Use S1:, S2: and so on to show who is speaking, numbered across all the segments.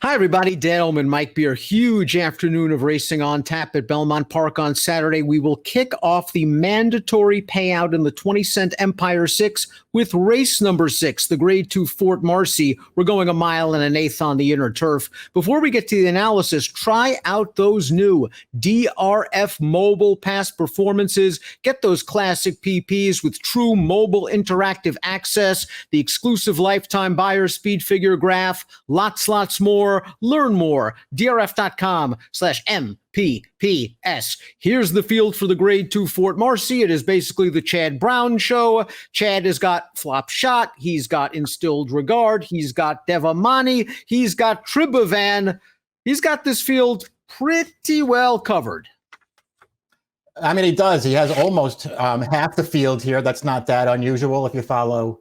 S1: Hi, everybody. Dan Illman, Mike Beer. Huge afternoon of racing on tap at Belmont Park on Saturday. We will kick off the mandatory payout in the 20-cent Empire 6 with race number 6, the Grade 2 Fort Marcy. We're going 1 1/8 on the inner turf. Before we get to the analysis, try out those new DRF mobile pass performances. Get those classic PPs with true mobile interactive access, the exclusive lifetime buyer speed figure graph, lots more. Learn more. DRF.com/MPPS. Here's the field for the Grade 2 Fort Marcy. It is basically the Chad Brown show. Chad has got Flop Shot. He's got Instilled Regard. He's got Devamani. He's got Tribovan. He's got this field pretty well covered.
S2: I mean, he does. He has almost half the field here. That's not that unusual if you follow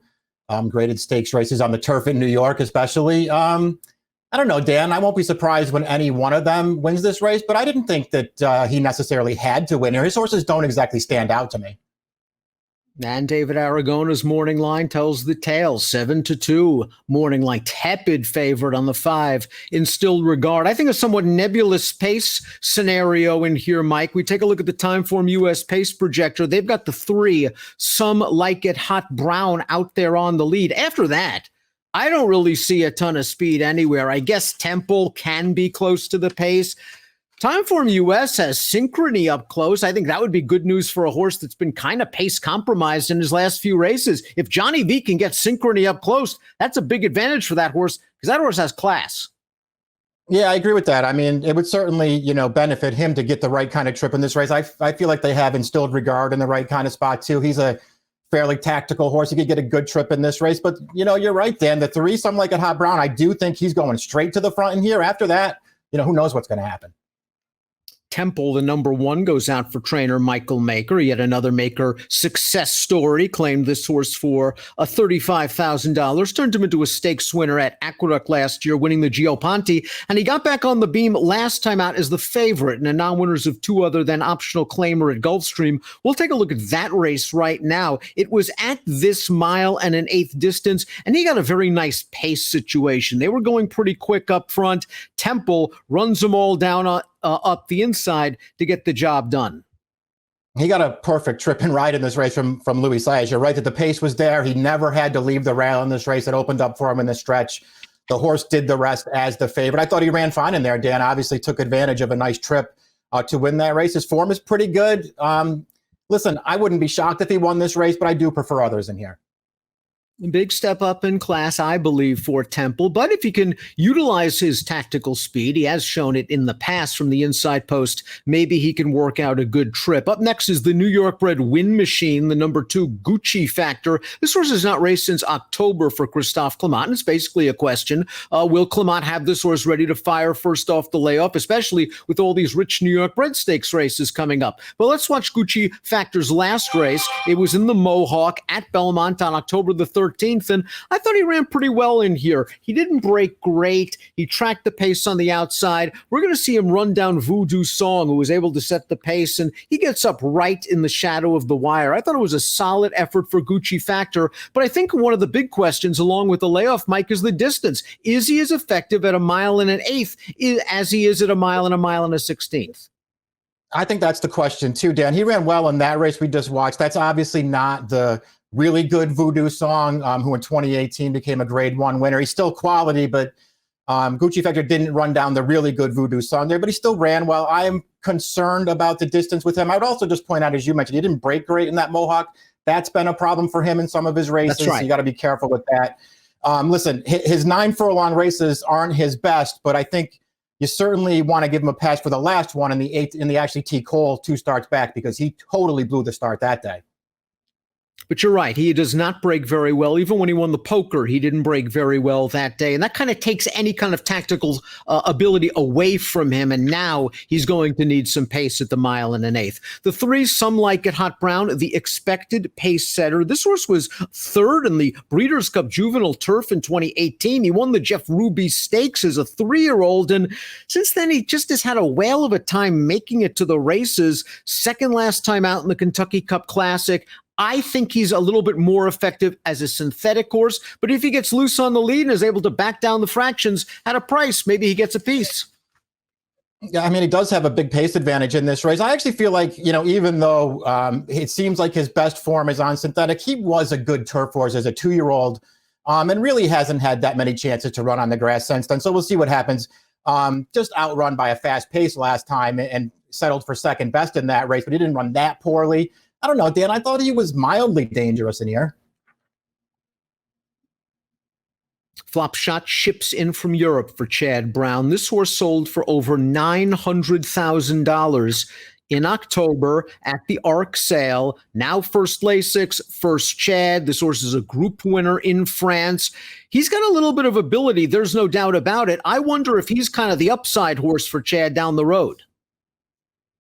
S2: graded stakes races on the turf in New York, especially. I don't know, Dan. I won't be surprised when any one of them wins this race, but I didn't think that he necessarily had to win here. His horses don't exactly stand out to me.
S1: And David Aragona's morning line tells the tale. 7-2 morning line, tepid favorite on the 5. Instilled Regard. I think a somewhat nebulous pace scenario in here, Mike. We take a look at the Timeform US pace projector. They've got the 3, Some Like It Hot Brown out there on the lead. After that, I don't really see a ton of speed anywhere. I guess Temple can be close to the pace. Timeform US has Synchrony up close. I think that would be good news for a horse that's been kind of pace compromised in his last few races. If Johnny V can get Synchrony up close, that's a big advantage for that horse because that horse has class.
S2: Yeah, I agree with that. I mean, it would certainly, benefit him to get the right kind of trip in this race. I feel like they have Instilled Regard in the right kind of spot too. He's a fairly tactical horse. He could get a good trip in this race, but you're right, Dan. The 3, Some Like It Hot Brown, I do think he's going straight to the front in here. After that, who knows what's going to happen.
S1: Temple, the number 1, goes out for trainer Michael Maker. Yet another Maker success story. Claimed this horse for $35,000. Turned him into a stakes winner at Aqueduct last year, winning the Geoponte. And he got back on the beam last time out as the favorite in a non-winners of 2 other than optional claimer at Gulfstream. We'll take a look at that race right now. It was at this 1 1/8 distance, and he got a very nice pace situation. They were going pretty quick up front. Temple runs them all down up the inside to get the job done.
S2: He got a perfect trip and ride in this race from Louis Saez. You're right that the pace was there. He never had to leave the rail in this race. It opened up for him in the stretch. The horse did the rest as the favorite. I thought he ran fine in there. Dan obviously took advantage of a nice trip to win that race. His form is pretty good. Listen, I wouldn't be shocked if he won this race, but I do prefer others in here.
S1: A big step up in class, I believe, for Temple. But if he can utilize his tactical speed, he has shown it in the past from the inside post, maybe he can work out a good trip. Up next is the New York-bred Win Machine, the number 2 Gucci Factor. This horse has not raced since October for Christophe Clement. It's basically a question. Will Clement have this horse ready to fire first off the layoff, especially with all these rich New York-bred stakes races coming up? Well, let's watch Gucci Factor's last race. It was in the Mohawk at Belmont on October the 13th, and I thought he ran pretty well in here. He didn't break great. He tracked the pace on the outside. We're going to see him run down Voodoo Song, who was able to set the pace, and he gets up right in the shadow of the wire. I thought it was a solid effort for Gucci Factor, but I think one of the big questions along with the layoff, Mike, is the distance. Is he as effective at 1 1/8 as he is at 1 mile and 1 1/16?
S2: I think that's the question too, Dan. He ran well in that race we just watched. That's obviously not the really good Voodoo Song, who in 2018 became a Grade 1 winner. He's still quality, but Gucci Factor didn't run down the really good Voodoo Song there, but he still ran well. I am concerned about the distance with him. I would also just point out, as you mentioned, he didn't break great in that Mohawk. That's been a problem for him in some of his races.
S1: That's right.
S2: So you got to be careful with that. Listen, his 9 furlong races aren't his best, but I think you certainly want to give him a pass for the last one in the Ashley T. Cole 2 starts back, because he totally blew the start that day.
S1: But you're right. He does not break very well. Even when he won the poker, he didn't break very well that day. And that kind of takes any kind of tactical ability away from him. And now he's going to need some pace at the 1 1/8. The 3, Some Like It Hot Brown, the expected pace setter. This horse was 3rd in the Breeders' Cup Juvenile Turf in 2018. He won the Jeff Ruby Stakes as a 3-year-old. And since then, he just has had a whale of a time making it to the races. Second last time out in the Kentucky Cup Classic. I think he's a little bit more effective as a synthetic horse, but if he gets loose on the lead and is able to back down the fractions at a price, maybe he gets a piece.
S2: Yeah, I mean, he does have a big pace advantage in this race. I actually feel like, even though it seems like his best form is on synthetic, he was a good turf horse as a 2-year-old, and really hasn't had that many chances to run on the grass since then. So we'll see what happens. Just outrun by a fast pace last time and settled for second best in that race, but he didn't run that poorly. I don't know, Dan, I thought he was mildly dangerous in here.
S1: Flop Shot ships in from Europe for Chad Brown. This horse sold for over $900,000 in October at the ARC sale. Now first Lasix, first Chad. This horse is a group winner in France. He's got a little bit of ability. There's no doubt about it. I wonder if he's kind of the upside horse for Chad down the road.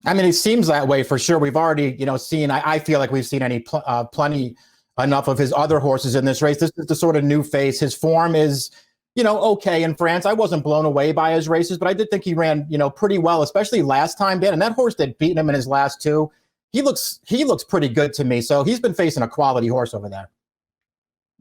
S2: I mean, it seems that way for sure. We've already, seen, I feel like we've seen plenty enough of his other horses in this race. This is the sort of new face. His form is, okay in France. I wasn't blown away by his races, but I did think he ran, pretty well, especially last time, Dan. And that horse that beat him in his last two, he looks pretty good to me. So he's been facing a quality horse over there.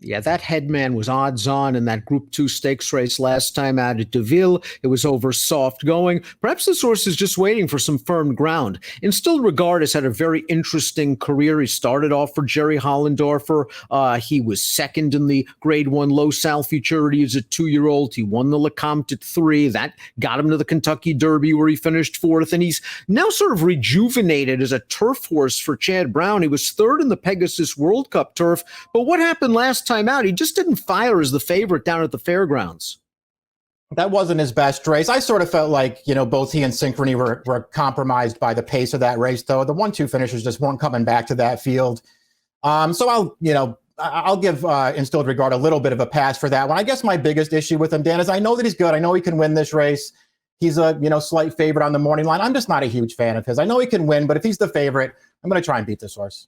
S1: Yeah, that headman was odds on in that Group 2 stakes race last time out at Deauville. It was over soft going. Perhaps this horse is just waiting for some firm ground. In Still Regard has had a very interesting career. He started off for Jerry Hollendorfer. He was second in the Grade 1 Low Sal Futurity as a 2-year-old. He won the Lecomte at 3. That got him to the Kentucky Derby where he finished 4th. And he's now sort of rejuvenated as a turf horse for Chad Brown. He was 3rd in the Pegasus World Cup turf. But what happened last time out? He just didn't fire as the favorite down at the fairgrounds.
S2: That wasn't his best race. I sort of felt like, both he and Synchrony were compromised by the pace of that race, though. The 1-2 finishers just weren't coming back to that field. So I'll give In Still Regard a little bit of a pass for that one. I guess my biggest issue with him, Dan, is I know that he's good. I know he can win this race. He's a, slight favorite on the morning line. I'm just not a huge fan of his. I know he can win, but if he's the favorite, I'm going to try and beat this horse.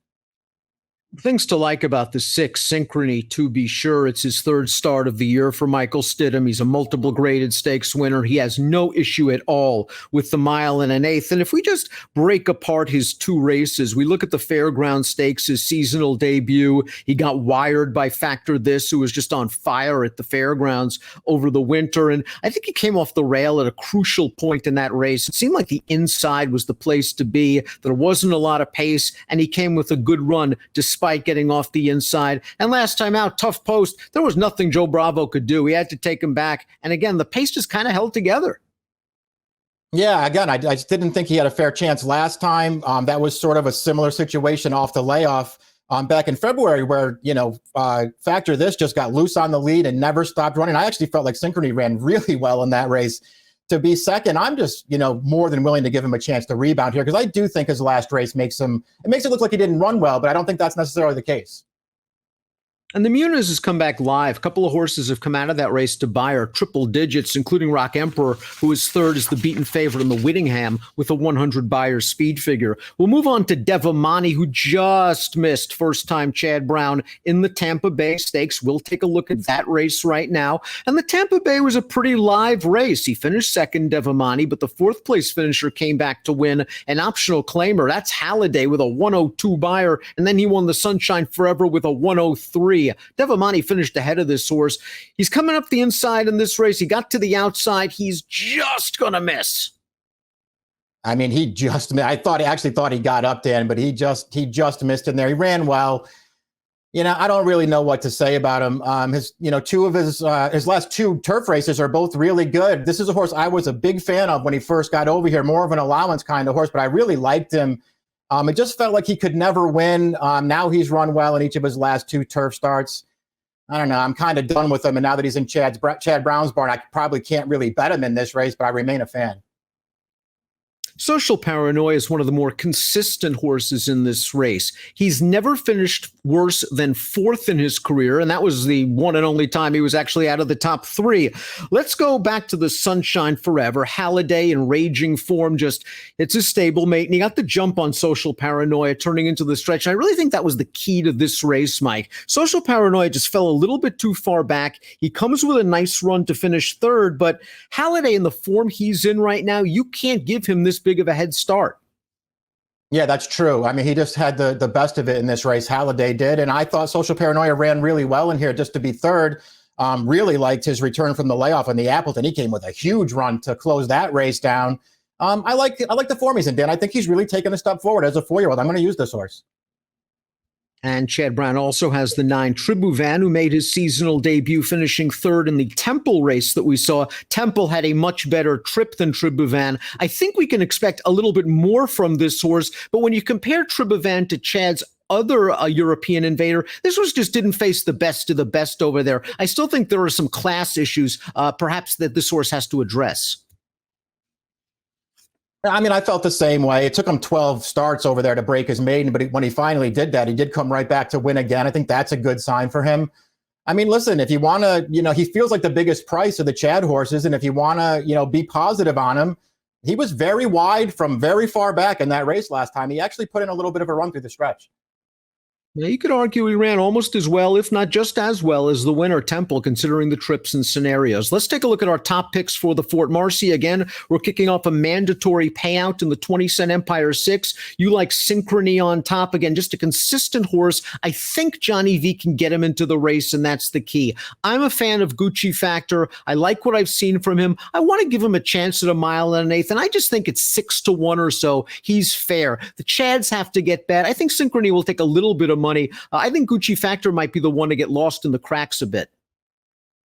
S1: Things to like about the 6, Synchrony, to be sure. It's his 3rd start of the year for Michael Stidham. He's a multiple graded stakes winner. He has no issue at all with the 1 1/8. And if we just break apart his 2 races, we look at the Fairground Stakes, his seasonal debut. He got wired by Factor This, who was just on fire at the fairgrounds over the winter. And I think he came off the rail at a crucial point in that race. It seemed like the inside was the place to be. There wasn't a lot of pace, and he came with a good run despite getting off the inside. And last time out, tough post. There was nothing Joe Bravo could do. He had to take him back. And again, the pace just kind of held together.
S2: Yeah, again, I just didn't think he had a fair chance last time. That was sort of a similar situation off the layoff back in February where, Factor This just got loose on the lead and never stopped running. I actually felt like Synchrony ran really well in that race to be second. I'm just, more than willing to give him a chance to rebound here because I do think his last race makes it look like he didn't run well, but I don't think that's necessarily the case.
S1: And the Muniz has come back live. A couple of horses have come out of that race to Beyer, triple digits, including Rock Emperor, who is 3rd as the beaten favorite in the Whittingham with a 100 Beyer speed figure. We'll move on to Devamani, who just missed first-time Chad Brown in the Tampa Bay Stakes. We'll take a look at that race right now. And the Tampa Bay was a pretty live race. He finished 2nd, Devamani, but the 4th-place finisher came back to win an optional claimer. That's Halliday with a 102 Beyer, and then he won the Sunshine Forever with a 103. Devamani finished ahead of this horse. He's coming up the inside in this race. He got to the outside. He's just going to miss.
S2: I mean, I actually thought he got up, Dan, but he just missed in there. He ran well. I don't really know what to say about him. His last 2 turf races are both really good. This is a horse I was a big fan of when he first got over here, more of an allowance kind of horse, but I really liked him. It just felt like he could never win. Now he's run well in each of his last 2 turf starts. I don't know. I'm kind of done with him. And now that he's in Chad Brown's barn, I probably can't really bet him in this race, but I remain a fan.
S1: Social Paranoia is one of the more consistent horses in this race. He's never finished worse than 4th in his career, and that was the one and only time he was actually out of the top 3. Let's go back to the Sunshine Forever. Halliday in raging form, it's his stablemate, and he got the jump on Social Paranoia turning into the stretch. I really think that was the key to this race, Mike. Social Paranoia just fell a little bit too far back. He comes with a nice run to finish 3rd, but Halliday in the form he's in right now, you can't give him this big of a head start.
S2: Yeah, that's true. I mean, he just had the best of it in this race. Halliday did. And I thought Social Paranoia ran really well in here just to be third. Really liked his return from the layoff on the Appleton. He came with a huge run to close that race down. I like the form he's in, Dan. I think he's really taken a step forward as a 4-year-old. I'm going to use this horse.
S1: And Chad Brown also has the 9 Tribhuvan, who made his seasonal debut, finishing third in the Temple race that we saw. Temple had a much better trip than Tribhuvan. I think we can expect a little bit more from this horse, but when you compare Tribhuvan to Chad's other European invader, this horse just didn't face the best of the best over there. I still think there are some class issues, perhaps, that this horse has to address.
S2: I mean, I felt the same way. It took him 12 starts over there to break his maiden, but when he finally did that, he did come right back to win again. I think that's a good sign for him. I mean, listen, if you want to, he feels like the biggest price of the Chad horses, and if you want to, be positive on him, he was very wide from very far back in that race last time. He actually put in a little bit of a run through the stretch.
S1: Now, you could argue he ran almost as well, if not just as well, as the winner, Temple, considering the trips and scenarios. Let's take a look at our top picks for the Fort Marcy. Again, we're kicking off a mandatory payout in the 20-cent Empire 6. You like Synchrony on top. Again, just a consistent horse. I think Johnny V can get him into the race, and that's the key. I'm a fan of Gucci Factor. I like what I've seen from him. I want to give him a chance at 1 1/8, and I just think it's 6-1 or so. He's fair. The Chads have to get bad. I think Synchrony will take a little bit of money. I think Gucci Factor might be the one to get lost in the cracks a bit.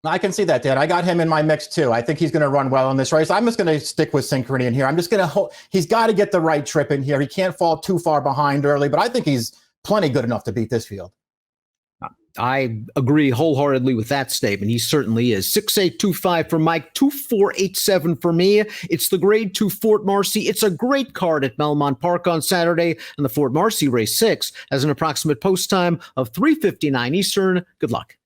S2: I can see that, Dan. I got him in my mix too. I think he's going to run well in this race. I'm just going to stick with Synchrony in here. I'm just going to he's got to get the right trip in here. He can't fall too far behind early, but I think he's plenty good enough to beat this field.
S1: I agree wholeheartedly with that statement. He certainly is. 6825 for Mike, 2487 for me. It's the Grade 2 Fort Marcy. It's a great card at Belmont Park on Saturday, and the Fort Marcy Race 6 has an approximate post time of 3:59 Eastern. Good luck.